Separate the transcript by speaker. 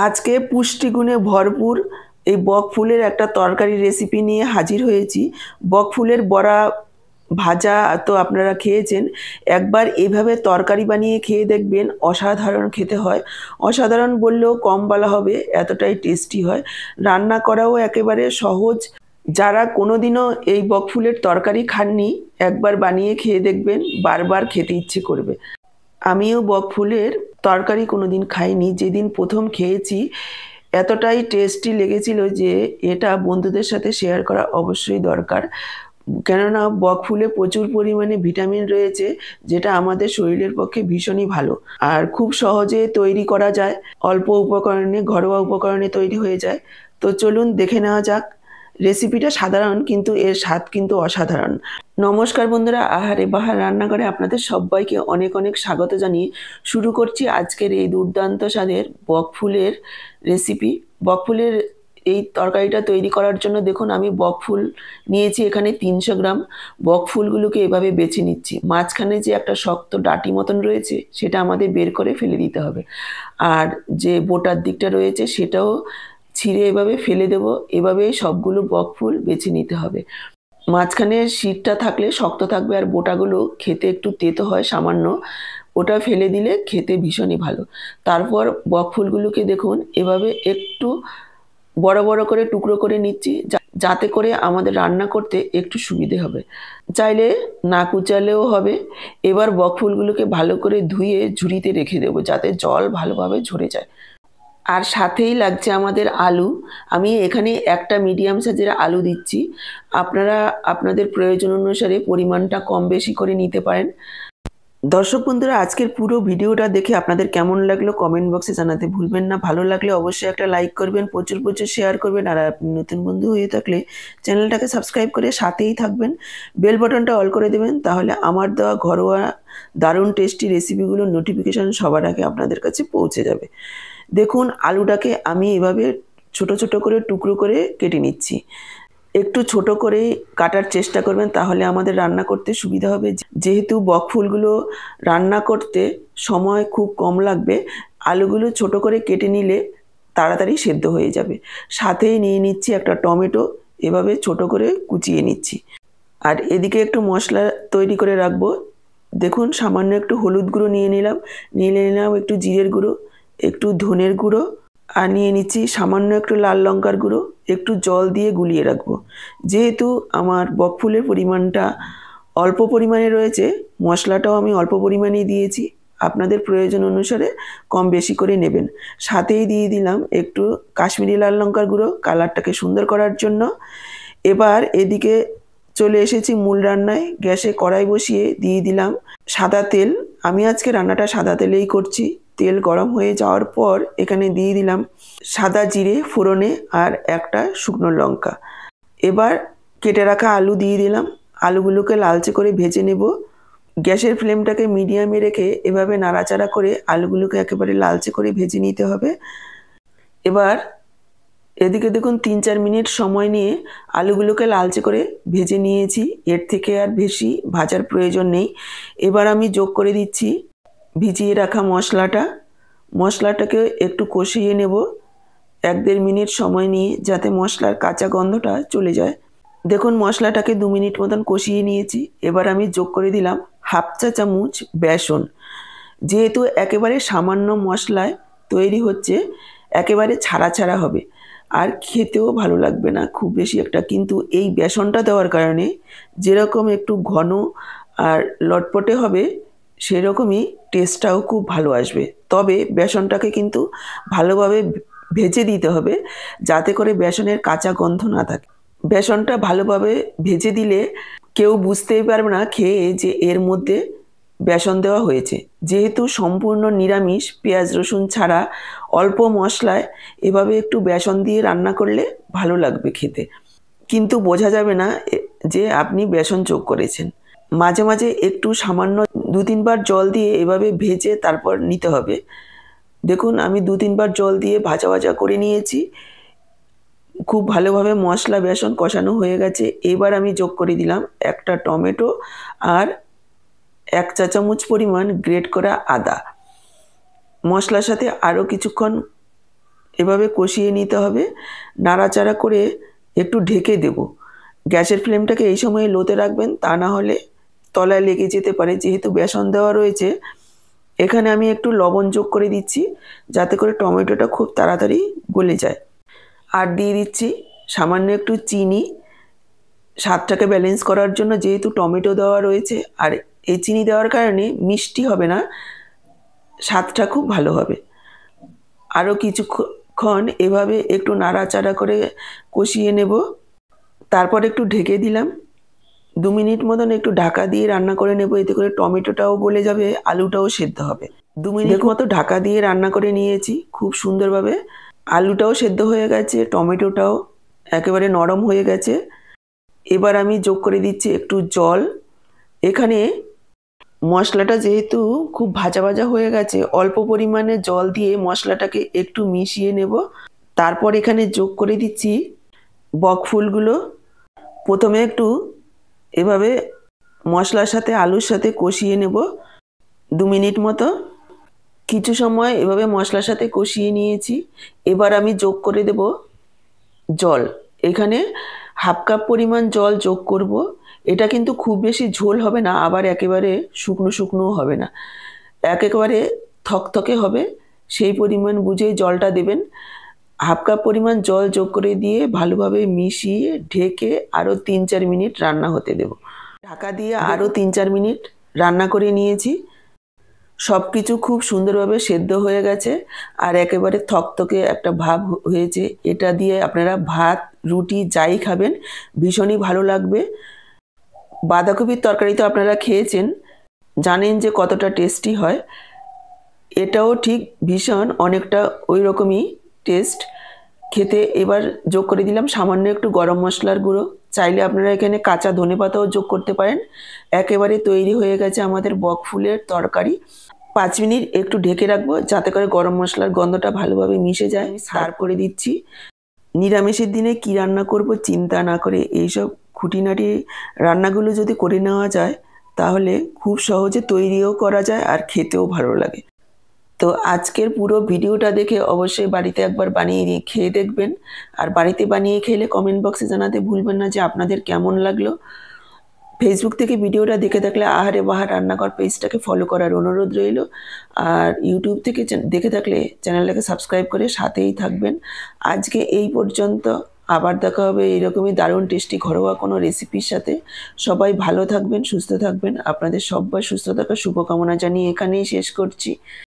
Speaker 1: আজকে পুষ্টিগুণে ভরপুর এই বক ফুলের একটা তরকারি রেসিপি নিয়ে হাজির হয়েছি। বক ফুলের বড়া ভাজা তো আপনারা খেয়েছেন। একবার এইভাবে তরকারি বানিয়ে খেয়ে দেখবেন, অসাধারণ খেতে হয়। অসাধারণ বললেও কম বলা হবে, এতটাই টেস্টি হয়। রান্না করাও একেবারে সহজ। যারা কোনোদিনও এই বক ফুলের তরকারি খাননি, একবার বানিয়ে খেয়ে দেখবেন, বারবার খেতে ইচ্ছে করবে। আমিও বক ফুলের তরকারি কোনোদিন খাইনি। যেদিন প্রথম খেয়েছি এতটাই টেস্টি লেগেছিল যে এটা বন্ধুদের সাথে শেয়ার করা অবশ্যই দরকার। কেননা বক ফুলে প্রচুর পরিমাণে ভিটামিন রয়েছে, যেটা আমাদের শরীরের পক্ষে ভীষণই ভালো। আর খুব সহজে তৈরি করা যায়, অল্প উপকরণে, ঘরোয়া উপকরণে তৈরি হয়ে যায়। তো চলুন দেখে নেওয়া যাক। রেসিপিটা সাধারণ, কিন্তু এর স্বাদ কিন্তু অসাধারণ। নমস্কার বন্ধুরা, আহারে বাহার রান্নাঘরে আপনাদের সবাইকে অনেক অনেক স্বাগত জানিয়ে শুরু করছি আজকের এই দুর্দান্ত স্বাদের বকফুলের রেসিপি। বকফুলের এই তরকারিটা তৈরি করার জন্য দেখুন আমি বকফুল নিয়েছি এখানে 300 গ্রাম। বকফুলগুলোকে এভাবে বেছে নিচ্ছি। মাঝখানে যে একটা শক্ত ডাঁটি মতন রয়েছে সেটা আমাদের বের করে ফেলে দিতে হবে, আর যে বোটার দিকটা রয়েছে সেটাও ছিঁড়ে এভাবে ফেলে দেব। এভাবেই সবগুলো বকফুল বেছে নিতে হবে। মাঝখানে শীটটা থাকলে শক্ত থাকবে, আর বোটাগুলো খেতে একটু তেতো হয় সামান্য, ওটা ফেলে দিলে খেতে ভীষণই ভালো। তারপর বকফুলগুলোকে দেখুন এভাবে একটু বড় বড় করে টুকরো করে নিচ্ছি, যাতে করে আমাদের রান্না করতে একটু সুবিধে হবে। চাইলে না কুচালেও হবে। এবার বকফুলগুলোকে ভালো করে ধুয়ে ঝুড়িতে রেখে দেবো, যাতে জল ভালোভাবে ঝরে যায়। আর সাথেই লাগছে আমাদের আলু। আমি এখানে একটা মিডিয়াম সাইজের আলু দিচ্ছি। আপনারা আপনাদের প্রয়োজন অনুসারে পরিমাণটা কম বেশি করে নিতে পারেন। দর্শক বন্ধুরা, আজকের পুরো ভিডিওটা দেখে আপনাদের কেমন লাগলো কমেন্ট বক্সে জানাতে ভুলবেন না। ভালো লাগলে অবশ্যই একটা লাইক করবেন, প্রচুর প্রচুর শেয়ার করবেন, আর আপনি নতুন বন্ধু হয়ে থাকলে চ্যানেলটাকে সাবস্ক্রাইব করে সাথেই থাকবেন। বেল বাটনটা অল করে দেবেন, তাহলে আমার দেওয়া ঘরোয়া দারুণ টেস্টি রেসিপিগুলোর নোটিফিকেশান সবার আগে আপনাদের কাছে পৌঁছে যাবে। দেখুন আলুটাকে আমি এভাবে ছোট ছোট করে টুকরো করে কেটে নিচ্ছি। একটু ছোট করে কাটার চেষ্টা করবেন, তাহলে আমাদের রান্না করতে সুবিধা হবে। যেহেতু বকফুলগুলো রান্না করতে সময় খুব কম লাগবে, আলুগুলো ছোট করে কেটে নিলে তাড়াতাড়ি সেদ্ধ হয়ে যাবে। সাথেই নিয়ে নিচ্ছি একটা টমেটো, এভাবে ছোট করে কুচিয়ে নিচ্ছি। আর এদিকে একটু মশলা তৈরি করে রাখবো। দেখুন সামান্য একটু হলুদ গুঁড়ো নিয়ে নিলাম একটু জিরের গুঁড়ো, একটু ধনের গুঁড়ো, আর নিয়ে নিচ্ছি সামান্য একটু লাল লঙ্কার গুঁড়ো। একটু জল দিয়ে গুলিয়ে রাখবো। যেহেতু আমার বকফুলের পরিমাণটা অল্প পরিমাণে রয়েছে, মশলাটাও আমি অল্প পরিমাণেই দিয়েছি। আপনাদের প্রয়োজন অনুসারে কম বেশি করে নেবেন। সাথেই দিয়ে দিলাম একটু কাশ্মীরি লাল লঙ্কার গুঁড়ো, কালারটাকে সুন্দর করার জন্য। এবার এদিকে চলে এসেছি মূল রান্নায়। গ্যাসে কড়াই বসিয়ে দিয়ে দিলাম সাদা তেল। আমি আজকে রান্নাটা সাদা তেলেই করছি। তেল গরম হয়ে যাওয়ার পর এখানে দিয়ে দিলাম সাদা জিরে ফোড়নে আর একটা শুকনো লঙ্কা। এবার কেটে রাখা আলু দিয়ে দিলাম। আলুগুলোকে লালচে করে ভেজে নেব। গ্যাসের ফ্লেমটাকে মিডিয়ামে রেখে এভাবে নাড়াচাড়া করে আলুগুলোকে একেবারে লালচে করে ভেজে নিতে হবে। এবার এদিকে দেখুন 3-4 মিনিট সময় নিয়ে আলুগুলোকে লালচে করে ভেজে নিয়েছি। এর থেকে আর বেশি ভাজার প্রয়োজন নেই। এবার আমি যোগ করে দিচ্ছি ভিজিয়ে রাখা মশলাটাকে একটু কষিয়ে নেব 1-1.5 মিনিট সময় নিয়ে, যাতে মশলার কাঁচা গন্ধটা চলে যায়। দেখুন মশলাটাকে 2 মিনিট মতন কষিয়ে নিয়েছি। এবার আমি যোগ করে দিলাম 1/2 চা চামচ বেসন। যেহেতু একেবারে সামান্য মশলায় তৈরি হচ্ছে, একেবারে ছাড়া ছাড়া হবে, আর খেতেও ভালো লাগবে না খুব বেশি একটা। কিন্তু এই বেসনটা দেওয়ার কারণে যেরকম একটু ঘন আর লটপটে হবে, সেরকমই টেস্টটাও খুব ভালো আসবে। তবে বেসনটাকে কিন্তু ভালোভাবে ভেজে দিতে হবে, যাতে করে বেসনের কাঁচা গন্ধ না থাকে। বেসনটা ভালোভাবে ভেজে দিলে কেউ বুঝতেই পারবে না খেয়ে যে এর মধ্যে বেসন দেওয়া হয়েছে। যেহেতু সম্পূর্ণ নিরামিষ, পেঁয়াজ রসুন ছাড়া, অল্প মশলায় এভাবে একটু বেসন দিয়ে রান্না করলে ভালো লাগবে খেতে, কিন্তু বোঝা যাবে না যে আপনি বেসন যোগ করেছেন। মাঝে মাঝে একটু সামান্য 2-3 বার জল দিয়ে এভাবে ভেজে তারপর নিতে হবে। দেখুন আমি 2-3 বার জল দিয়ে ভাজা ভাজা করে নিয়েছি। খুব ভালোভাবে মশলা বেসন কষানো হয়ে গেছে। এবার আমি যোগ করে দিলাম একটা টমেটো আর 1 চা চামচ পরিমাণ গ্রেট করা আদা। মশলার সাথে আরও কিছুক্ষণ এভাবে কষিয়ে নিতে হবে। নাড়াচাড়া করে একটু ঢেকে দেব। গ্যাসের ফ্লেমটাকে এই সময়ে লোতে রাখবেন, তা না হলে তলায় লেগে যেতে পারে। যেহেতু বেসন দেওয়া রয়েছে, এখানে আমি একটু লবণ যোগ করে দিচ্ছি যাতে করে টমেটোটা খুব তাড়াতাড়ি গলে যায়। আর দিয়ে দিচ্ছি সামান্য একটু চিনি, স্বাদটাকে ব্যালেন্স করার জন্য। যেহেতু টমেটো দেওয়া রয়েছে আর এই চিনি দেওয়ার কারণে মিষ্টি হবে না, স্বাদটা খুব ভালো হবে। আরও কিছুক্ষণ এভাবে একটু নাড়াচাড়া করে কষিয়ে নেব। তারপর একটু ঢেকে দিলাম। 2 মিনিট মতন একটু ঢাকা দিয়ে রান্না করে নেব। এতে করে টমেটোটাও গলে যাবে, আলুটাও সেদ্ধ হবে। 2 মিনিট মতো ঢাকা দিয়ে রান্না করে নিয়েছি খুব সুন্দরভাবে। আলুটাও সেদ্ধ হয়ে গেছে, টমেটোটাও একেবারে নরম হয়ে গেছে। এবার আমি যোগ করে দিচ্ছি একটু জল। এখানে মশলাটা যেহেতু খুব ভাজা ভাজা হয়ে গেছে, অল্প পরিমাণে জল দিয়ে মশলাটাকে একটু মিশিয়ে নেব। তারপর এখানে যোগ করে দিচ্ছি বকফুলগুলো। প্রথমে একটু এভাবে মশলার সাথে আলুর সাথে কষিয়ে নেব 2 মিনিট মতো। কিছু সময় এভাবে মশলার সাথে কষিয়ে নিয়েছি। এবার আমি যোগ করে দেব জল। এখানে হাফ কাপ পরিমাণ জল যোগ করব। এটা কিন্তু খুব বেশি ঝোল হবে না, আবার একেবারে শুকনো শুকনোও হবে না, একেবারে থকথকে হবে। সেই পরিমাণ বুঝেই জলটা দেবেন। হাফ কাপ পরিমাণ জল যোগ করে দিয়ে ভালোভাবে মিশিয়ে ঢেকে আরও 3-4 মিনিট রান্না হতে দেব। ঢাকা দিয়ে আরও 3-4 মিনিট রান্না করে নিয়েছি। সব কিছু খুব সুন্দরভাবে সেদ্ধ হয়ে গেছে আর একেবারে থকথকে একটা ভাব হয়েছে। এটা দিয়ে আপনারা ভাত, রুটি যাই খাবেন ভীষণই ভালো লাগবে। বাঁধাকপির তরকারি তো আপনারা খেয়েছেন, জানেন যে কতটা টেস্টি হয়। এটাও ঠিক ভীষণ অনেকটা ওই রকমই টেস্ট খেতে। এবার যোগ করে দিলাম সামান্য একটু গরম মশলার গুঁড়ো। চাইলে আপনারা এখানে কাঁচা ধনেপাতাও যোগ করতে পারেন। একেবারে তৈরি হয়ে গেছে আমাদের বকফুলের তরকারি। 5 মিনিট একটু ঢেকে রাখবো যাতে করে গরম মশলার গন্ধটা ভালোভাবে মিশে যায়। আমি সার্ভ করে দিচ্ছি। নিরামিষের দিনে কি রান্না করব চিন্তা না করে এইসব খুঁটিনাটি রান্নাগুলো যদি করে নেওয়া যায় তাহলে খুব সহজে তৈরিও করা যায় আর খেতেও ভালো লাগে। তো আজকের পুরো ভিডিওটা দেখে অবশ্যই বাড়িতে একবার বানিয়ে খেয়ে দেখবেন। আর বাড়িতে বানিয়ে খেলে কমেন্ট বক্সে জানাতে ভুলবেন না যে আপনাদের কেমন লাগলো। ফেসবুক থেকে ভিডিওটা দেখে থাকলে আহারে বাহার রান্নাঘর পেজটাকে ফলো করার অনুরোধ রইল। আর ইউটিউব থেকে দেখে থাকলে চ্যানেলটাকে সাবস্ক্রাইব করে সাথেই থাকবেন। আজকে এই পর্যন্ত, আবার দেখা হবে এইরকমই দারুণ টেস্টি ঘরোয়া কোনো রেসিপির সাথে। সবাই ভালো থাকবেন, সুস্থ থাকবেন। আপনাদের সবার সুস্থ থাকার শুভকামনা জানিয়ে এখানেই শেষ করছি।